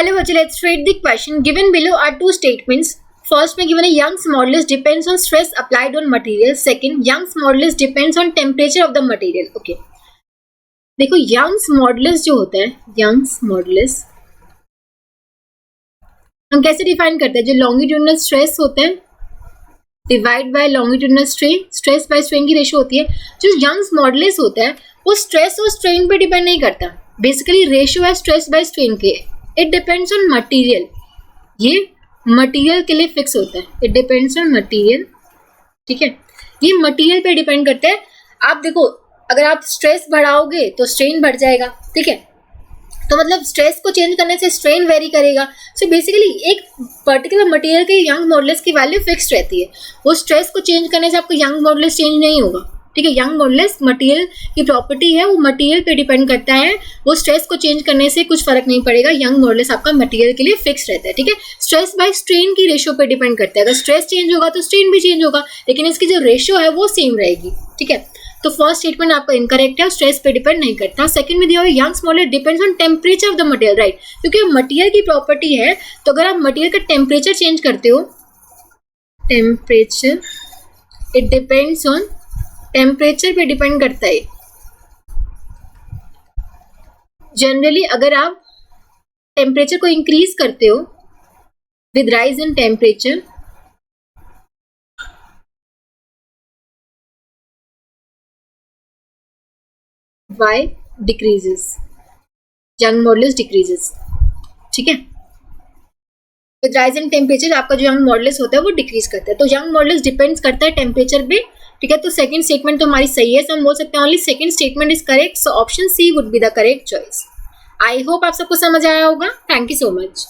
Hello बच्चे, let's read the question. Given below are two statements. First में given है Young's modulus depends on stress applied on material. Second, Young's modulus depends on temperature of the material. Okay, देखो Young's modulus जो होता है, Young's modulus हम कैसे define करते हैं? जो लॉन्गिट्यूडिनल स्ट्रेस होते हैं divide by longitudinal strain, stress by strain की रेशियो होती है। जो यंग्स मॉडुलस होता है वो स्ट्रेस और स्ट्रेन पे डिपेंड नहीं करता, बेसिकली रेशियो है स्ट्रेस बाय स्ट्रेन के। इट डिपेंड्स ऑन मटेरियल, ये मटेरियल के लिए फिक्स होता है। इट डिपेंड्स ऑन मटेरियल, ठीक है, ये मटेरियल पे डिपेंड करते हैं। आप देखो, अगर आप स्ट्रेस बढ़ाओगे तो स्ट्रेन बढ़ जाएगा, ठीक है, तो मतलब स्ट्रेस को चेंज करने से स्ट्रेन वेरी करेगा। सो बेसिकली एक पर्टिकुलर मटेरियल के यंग मॉडुलस की वैल्यू फिक्स्ड रहती है, वो स्ट्रेस को चेंज करने से आपको यंग मॉडुलस चेंज नहीं होगा, ठीक है। यंग मॉडुलस मटेरियल की प्रॉपर्टी है, वो मटेरियल पे डिपेंड करता है, वो स्ट्रेस को चेंज करने से कुछ फर्क नहीं पड़ेगा। यंग मॉडुलस आपका मटेरियल के लिए फिक्स रहता है, ठीक है। स्ट्रेस बाय स्ट्रेन की रेशियो पे डिपेंड करता है, अगर स्ट्रेस चेंज होगा तो स्ट्रेन भी चेंज होगा, लेकिन इसकी जो रेशियो है वो सेम रहेगी, ठीक है। तो फर्स्ट स्टेटमेंट आपका इनकरेक्ट है, स्ट्रेस पे डिपेंड नहीं करता। सेकंड में दिया हुआ Young's modulus depends on temperature of the material, right, क्योंकि मटेरियल की प्रॉपर्टी है, तो अगर आप मटेरियल का टेम्परेचर चेंज करते हो, temperature, it depends on temperature पे डिपेंड करता है। जनरली अगर आप टेम्परेचर को इंक्रीज करते हो with rise in temperature, y decreases, young modulus decreases, ठीक है। विद राइज इन टेम्परेचर आपका जो यंग मॉडुलस होता है वो डिक्रीज करता है, तो यंग मॉडुलस डिपेंड्स करता है टेम्परेचर पे, ठीक है। तो सेकंड स्टेटमेंट तो हमारी सही है, so हम बोल सकते हैं only second statement is correct, so option C would be the correct choice. I hope आप सबको समझ आया होगा। Thank you so much.